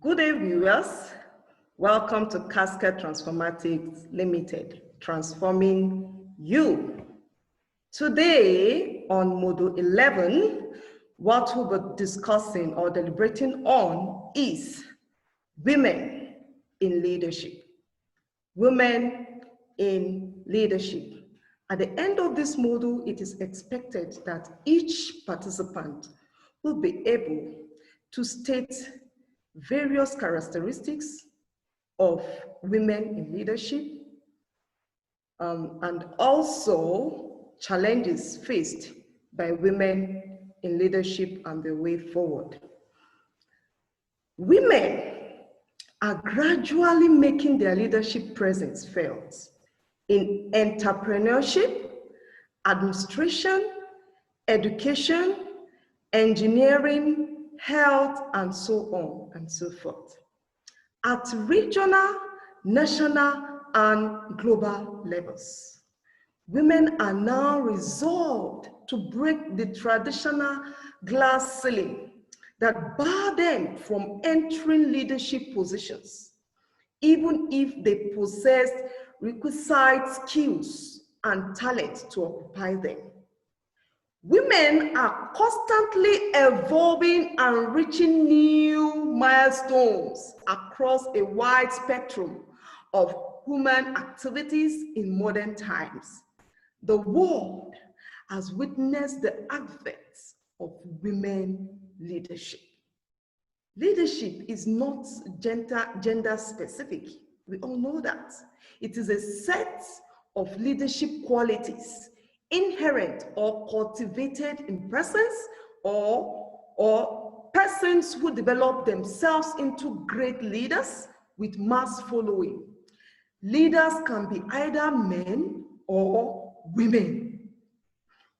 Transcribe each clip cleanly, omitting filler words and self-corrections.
Good day, viewers. Welcome to Cascade Transformatics Ltd, transforming you. Today, on Module 11, what we'll be discussing or deliberating on is women in leadership. Women in leadership. At the end of this module, it is expected that each participant will be able to state various characteristics of women in leadership and also challenges faced by women in leadership and the way forward. Women are gradually making their leadership presence felt in entrepreneurship, administration, education, engineering, health, and so on and so forth, at regional, national, and global levels. Women are now resolved to break the traditional glass ceiling that bar them from entering leadership positions, even if they possess requisite skills and talent to occupy them. Women are constantly evolving and reaching new milestones across a wide spectrum of human activities in modern times. The world has witnessed the advent of women leadership. Leadership is not gender specific. We all know that. It is a set of leadership qualities inherent or cultivated in persons or persons who develop themselves into great leaders with mass following. Leaders can be either men or women.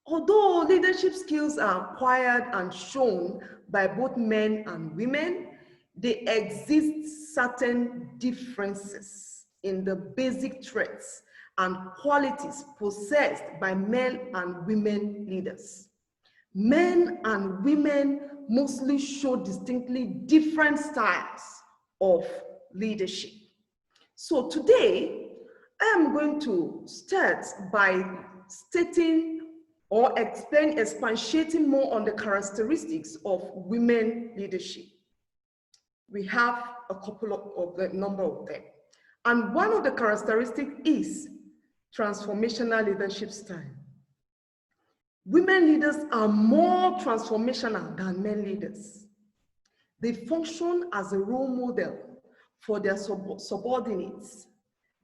Although leadership skills are acquired and shown by both men and women, there exist certain differences in the basic traits and qualities possessed by men and women leaders. Men and women mostly show distinctly different styles of leadership. So today, I am going to start by stating or expatiating more on the characteristics of women leadership. We have a couple of the number of them. And one of the characteristics is transformational leadership style. Women leaders are more transformational than men leaders. They function as a role model for their subordinates.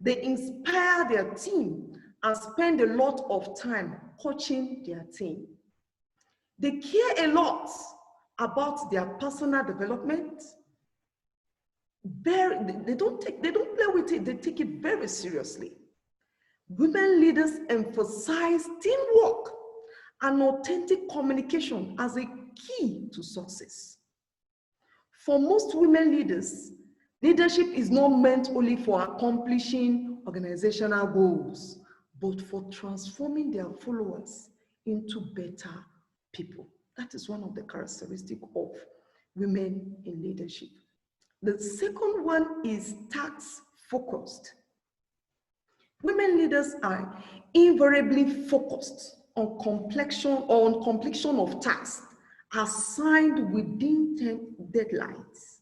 They inspire their team and spend a lot of time coaching their team. They care a lot about their personal development. They don't play with it, they take it very seriously. Women leaders emphasize teamwork and authentic communication as a key to success. For most women leaders, leadership is not meant only for accomplishing organizational goals, but for transforming their followers into better people. That is one of the characteristics of women in leadership. The second one is task-focused. Women leaders are invariably focused on completion of tasks assigned within deadlines.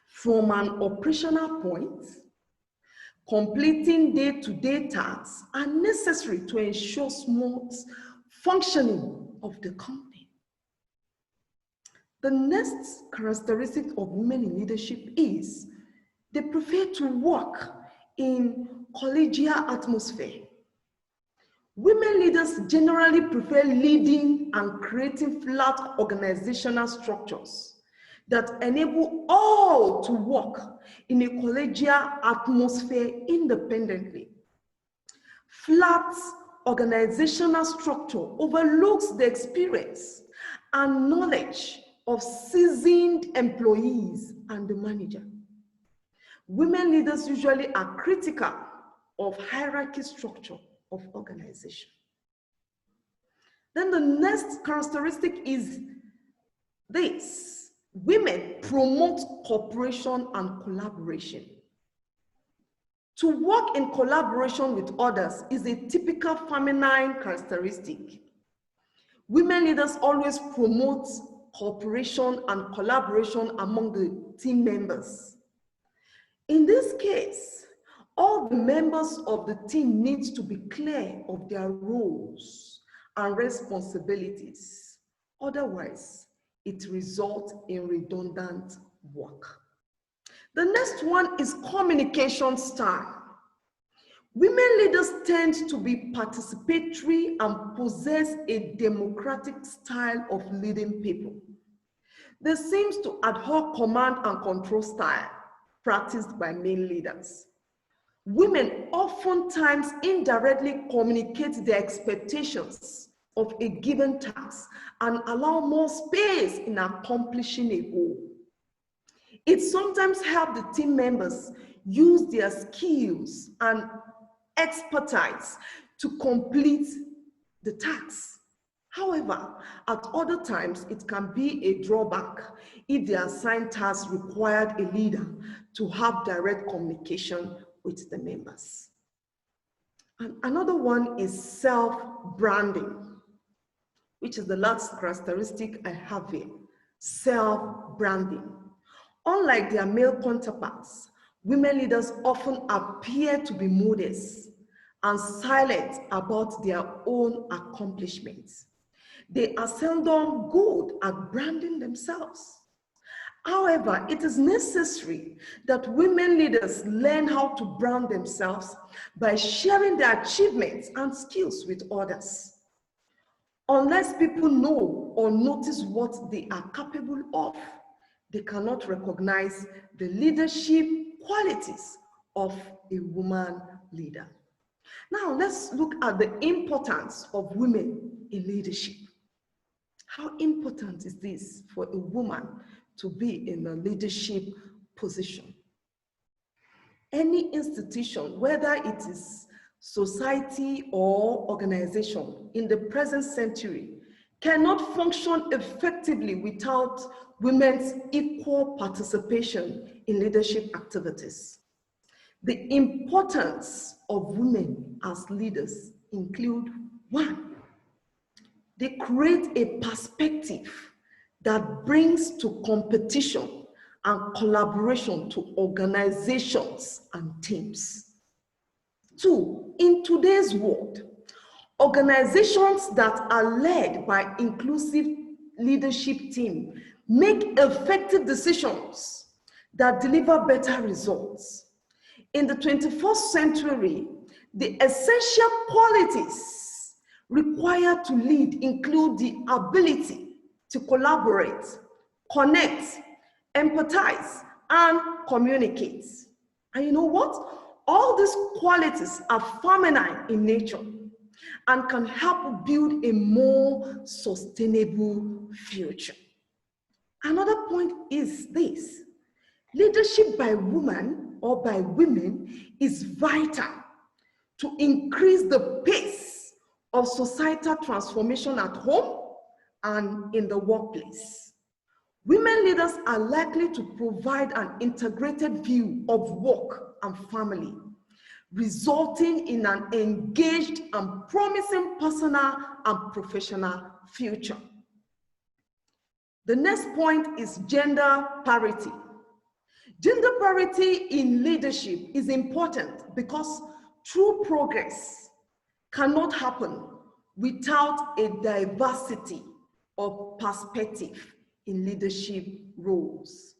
From an operational point, completing day-to-day tasks are necessary to ensure smooth functioning of the company. The next characteristic of women in leadership is they prefer to work in collegial atmosphere. Women leaders generally prefer leading and creating flat organizational structures that enable all to work in a collegial atmosphere independently. Flat organizational structure overlooks the experience and knowledge of seasoned employees and the manager. Women leaders usually are critical of hierarchy structure of organization. Then the next characteristic is this. Women promote cooperation and collaboration. To work in collaboration with others is a typical feminine characteristic. Women leaders always promote cooperation and collaboration among the team members. In this case, all the members of the team need to be clear of their roles and responsibilities. Otherwise, it results in redundant work. The next one is communication style. Women leaders tend to be participatory and possess a democratic style of leading people. They seem to adhere command and control style practiced by male leaders. Women oftentimes indirectly communicate their expectations of a given task and allow more space in accomplishing a goal. It sometimes helps the team members use their skills and expertise to complete the task. However, at other times, it can be a drawback if the assigned task required a leader to have direct communication with the members. And another one is self-branding, which is the last characteristic I have here, self-branding. Unlike their male counterparts, women leaders often appear to be modest and silent about their own accomplishments. They are seldom good at branding themselves. However, it is necessary that women leaders learn how to brand themselves by sharing their achievements and skills with others. Unless people know or notice what they are capable of, they cannot recognize the leadership qualities of a woman leader. Now, let's look at the importance of women in leadership. How important is this for a woman to be in a leadership position? Any institution, whether it is society or organization in the present century, cannot function effectively without women's equal participation in leadership activities. The importance of women as leaders include: one, they create a perspective that brings to competition and collaboration to organizations and teams. Two, in today's world, organizations that are led by inclusive leadership team make effective decisions that deliver better results. In the 21st century, the essential qualities required to lead include the ability to collaborate, connect, empathize, and communicate. And you know what? All these qualities are feminine in nature and can help build a more sustainable future. Another point is this: leadership by women or by women is vital to increase the pace of societal transformation at home and in the workplace. Women leaders are likely to provide an integrated view of work and family, resulting in an engaged and promising personal and professional future. The next point is gender parity. Gender parity in leadership is important because true progress cannot happen without a diversity of perspective in leadership roles.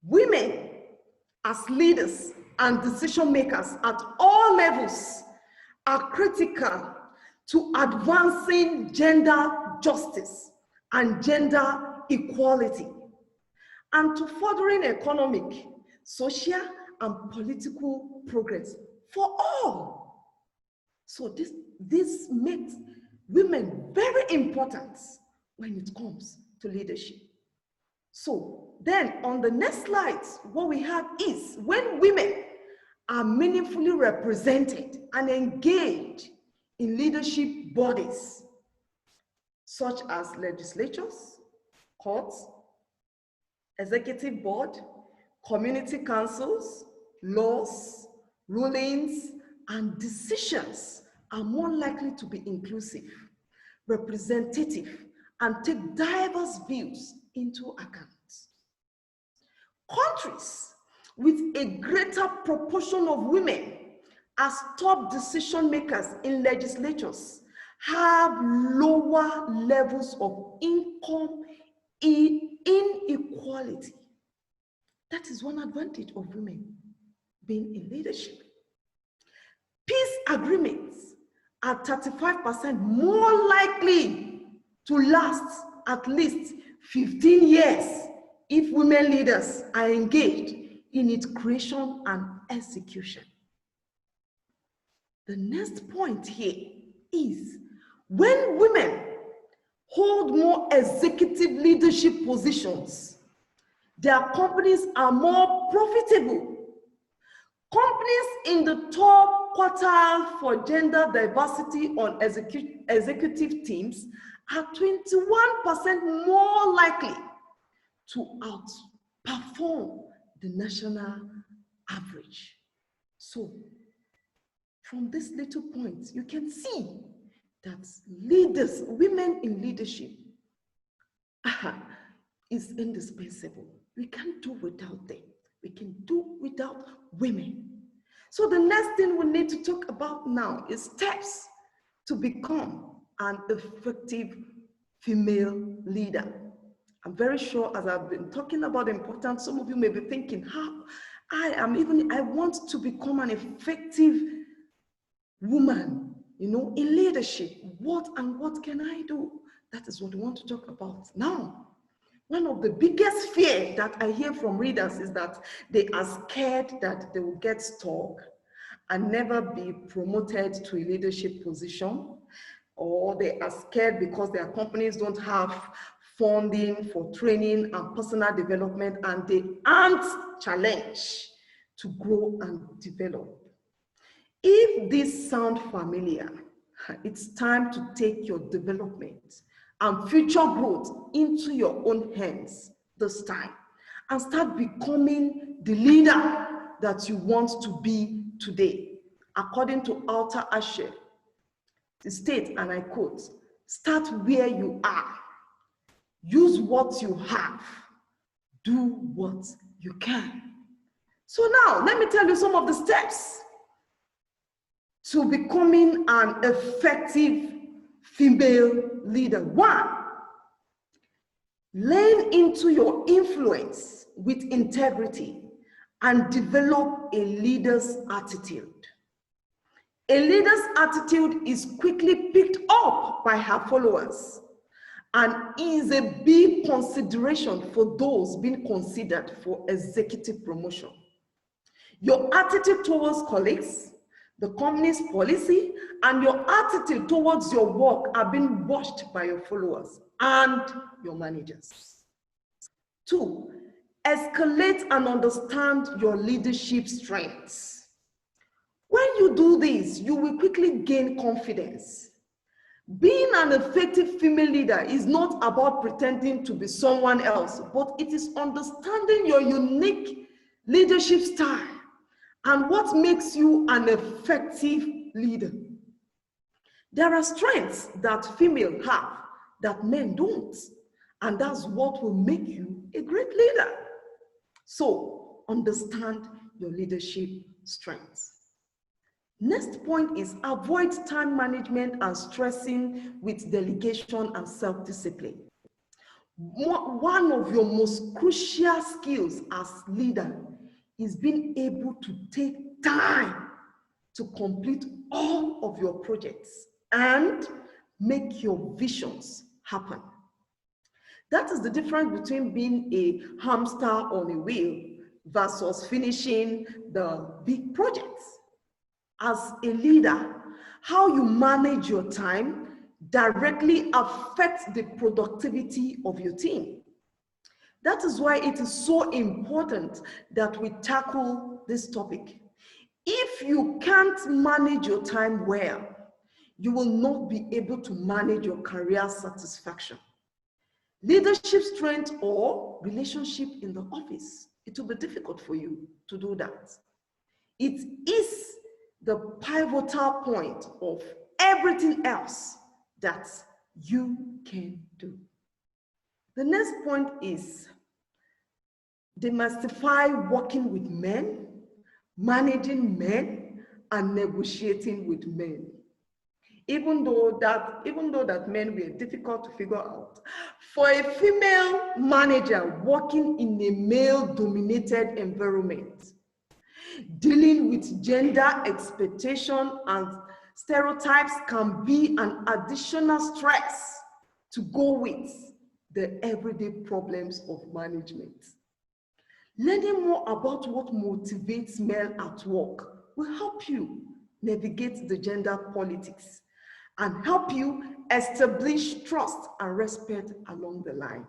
Women as leaders and decision makers at all levels are critical to advancing gender justice and gender equality, and to furthering economic, social, and political progress for all. So this makes women very important when it comes to leadership. So then on the next slide, what we have is when women are meaningfully represented and engaged in leadership bodies, such as legislatures, courts, executive board, community councils, laws, rulings, and decisions are more likely to be inclusive, representative, and take diverse views into account. Countries with a greater proportion of women as top decision makers in legislatures have lower levels of income inequality. That is one advantage of women being in leadership. Peace agreements are 35% more likely to last at least 15 years if women leaders are engaged in its creation and execution. The next point here is when women hold more executive leadership positions, their companies are more profitable. Companies in the top quartile for gender diversity on executive teams are 21% more likely to outperform the national average. So, from this little point, you can see that leaders, women in leadership, is indispensable. We can't do without them. We can do without women. So the next thing we need to talk about now is steps to become an effective female leader. I'm very sure as I've been talking about the importance, some of you may be thinking, how I want to become an effective woman, in leadership. What can I do? That is what we want to talk about now. One of the biggest fear that I hear from readers is that they are scared that they will get stuck and never be promoted to a leadership position, or they are scared because their companies don't have funding for training and personal development, and they aren't challenged to grow and develop. If this sounds familiar, it's time to take your development and future growth into your own hands this time and start becoming the leader that you want to be today. According to Alta Asher, the state, and I quote, "Start where you are, use what you have, do what you can." So now, let me tell you some of the steps to becoming an effective female leader. 1, lean into your influence with integrity and develop a leader's attitude. A leader's attitude is quickly picked up by her followers and is a big consideration for those being considered for executive promotion. Your attitude towards colleagues, the company's policy, and your attitude towards your work are being watched by your followers and your managers. 2, escalate and understand your leadership strengths. When you do this, you will quickly gain confidence. Being an effective female leader is not about pretending to be someone else, but it is understanding your unique leadership style and what makes you an effective leader. There are strengths that females have that men don't, and that's what will make you a great leader. So, understand your leadership strengths. Next point is avoid time management and stressing with delegation and self-discipline. One of your most crucial skills as leader is being able to take time to complete all of your projects and make your visions happen. That is the difference between being a hamster on a wheel versus finishing the big projects. As a leader, how you manage your time directly affects the productivity of your team. That is why it is so important that we tackle this topic. If you can't manage your time well, you will not be able to manage your career satisfaction. leadership strength or relationship in the office. It will be difficult for you to do that. It is the pivotal point of everything else that you can do. The next point is demystify working with men, managing men, and negotiating with men. Even though that men were difficult to figure out, for a female manager working in a male-dominated environment, dealing with gender expectation and stereotypes can be an additional stress to go with the everyday problems of management. Learning more about what motivates men at work will help you navigate the gender politics and help you establish trust and respect along the line.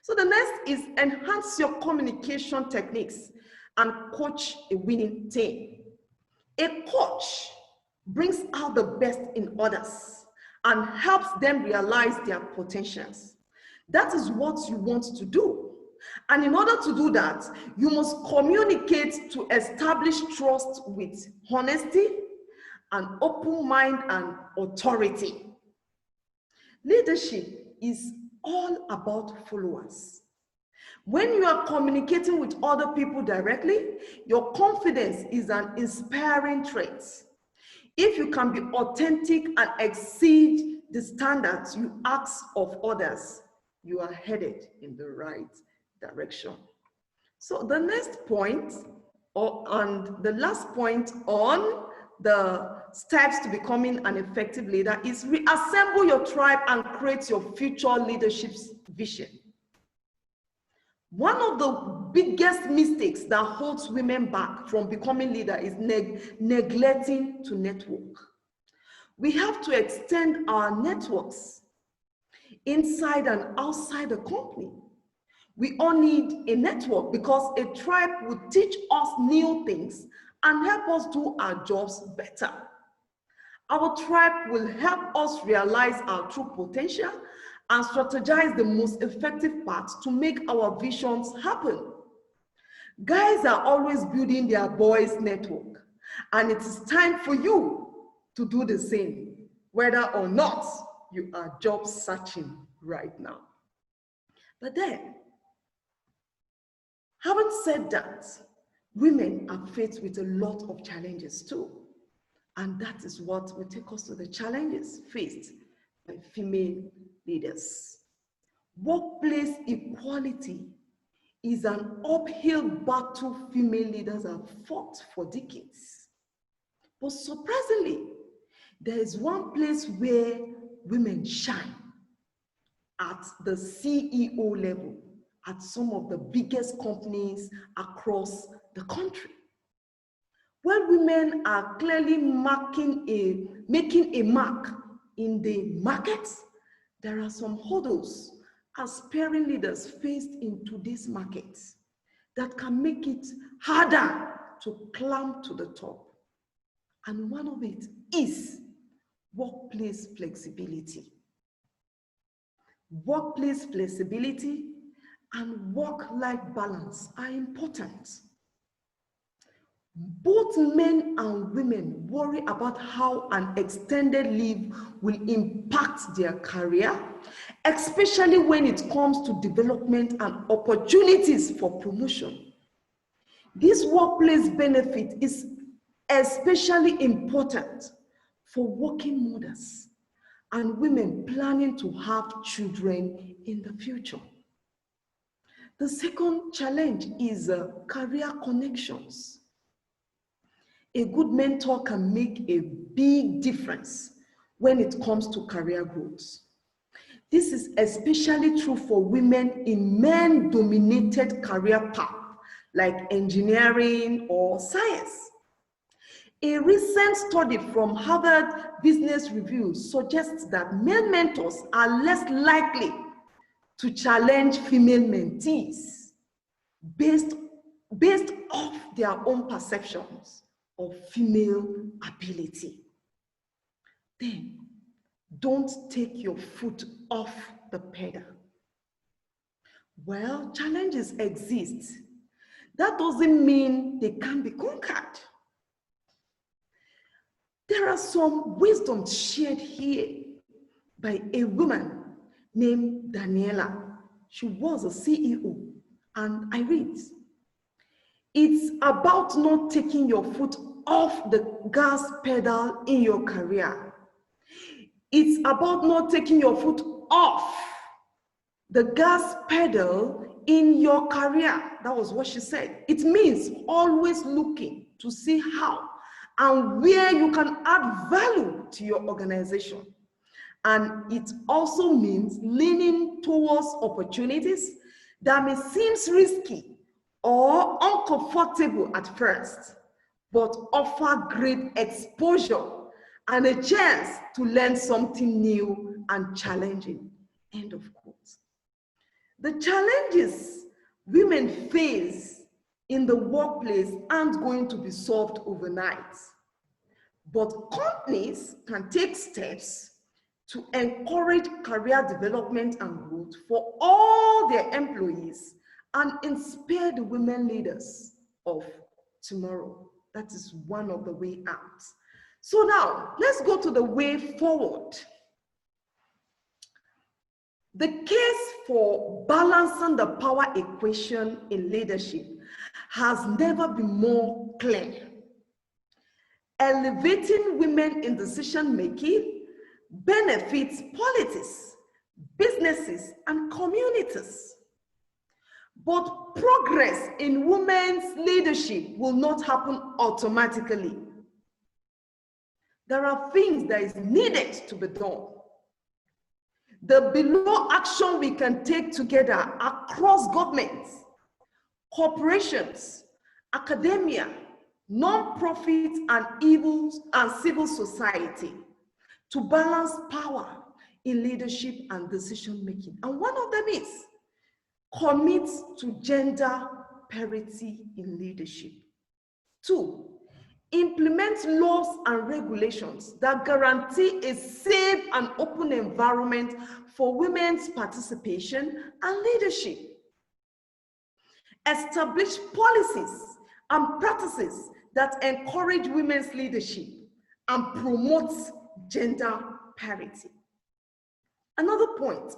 So the next is enhance your communication techniques and coach a winning team. A coach brings out the best in others and helps them realize their potentials. That is what you want to do. And in order to do that, you must communicate to establish trust with honesty, an open mind, and authority. Leadership is all about followers. When you are communicating with other people directly, your confidence is an inspiring trait. If you can be authentic and exceed the standards you ask of others, you are headed in the right direction. So the next point, and the last point on the steps to becoming an effective leader is reassemble your tribe and create your future leadership vision. One of the biggest mistakes that holds women back from becoming leader is neglecting to network. We have to extend our networks inside and outside the company. We all need a network because a tribe will teach us new things and help us do our jobs better. Our tribe will help us realize our true potential and strategize the most effective paths to make our visions happen. Guys are always building their boys' network, and it is time for you to do the same, whether or not you are job searching right now. But then, having said that, women are faced with a lot of challenges too. And that is what will take us to the challenges faced by female leaders. Workplace equality is an uphill battle female leaders have fought for decades. But surprisingly, there is one place where women shine at the CEO level at some of the biggest companies across the country. When women are clearly making a mark in the markets, there are some hurdles aspiring leaders faced in today's markets that can make it harder to climb to the top. And one of it is workplace flexibility. Workplace flexibility and work-life balance are important. Both men and women worry about how an extended leave will impact their career, especially when it comes to development and opportunities for promotion. This workplace benefit is especially important for working mothers and women planning to have children in the future. The second challenge is career connections. A good mentor can make a big difference when it comes to career growth. This is especially true for women in men-dominated career paths like engineering or science. A recent study from Harvard Business Review suggests that male mentors are less likely to challenge female mentees based off their own perceptions of female ability. Then, don't take your foot off the pedal. Well, challenges exist. That doesn't mean they can't be conquered. There are some wisdom shared here by a woman named Daniela. She was a CEO, and I read, it's about not taking your foot off the gas pedal in your career. It's about not taking your foot off the gas pedal in your career. That was what she said. It means always looking to see how and where you can add value to your organization. And it also means leaning towards opportunities that may seem risky or uncomfortable at first, but offer great exposure and a chance to learn something new and challenging. End of quote. The challenges women face in the workplace aren't going to be solved overnight, but companies can take steps to encourage career development and growth for all their employees and inspire the women leaders of tomorrow. That is one of the way out. So now, let's go to the way forward. The case for balancing the power equation in leadership has never been more clear. Elevating women in decision-making benefits politics, businesses, and communities. But progress in women's leadership will not happen automatically. There are things that is needed to be done. The below action we can take together across governments, corporations, academia, non-profit and civil society to balance power in leadership and decision making. And one of them is commit to gender parity in leadership. 2, implement laws and regulations that guarantee a safe and open environment for women's participation and leadership. Establish policies and practices that encourage women's leadership and promote gender parity. Another point,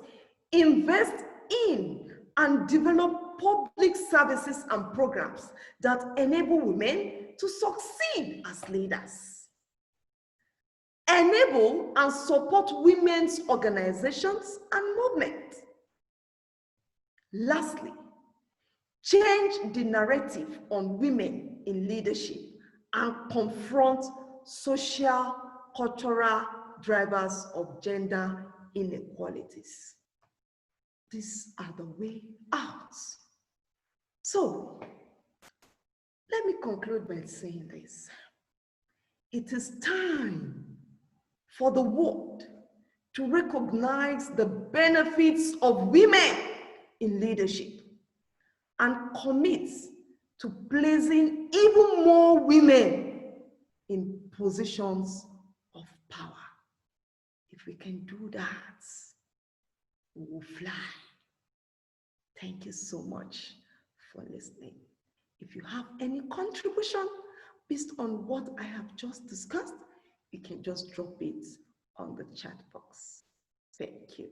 invest in and develop public services and programs that enable women to succeed as leaders. Enable and support women's organizations and movements. Lastly, change the narrative on women in leadership and confront social, cultural drivers of gender inequalities. These are the way out. So, let me conclude by saying this. It is time for the world to recognize the benefits of women in leadership and commit to placing even more women in positions of power. If we can do that, we will fly. Thank you so much for listening. If you have any contribution based on what I have just discussed, you can just drop it on the chat box. Thank you.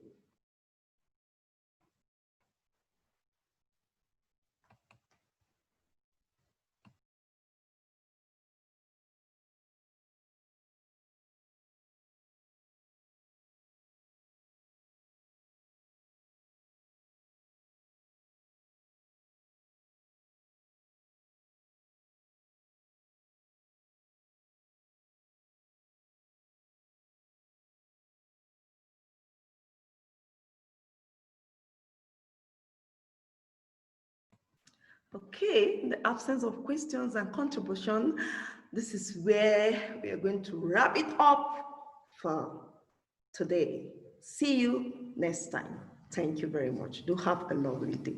Okay, in the absence of questions and contribution, this is where we are going to wrap it up for today. See you next time. Thank you very much. Do have a lovely day.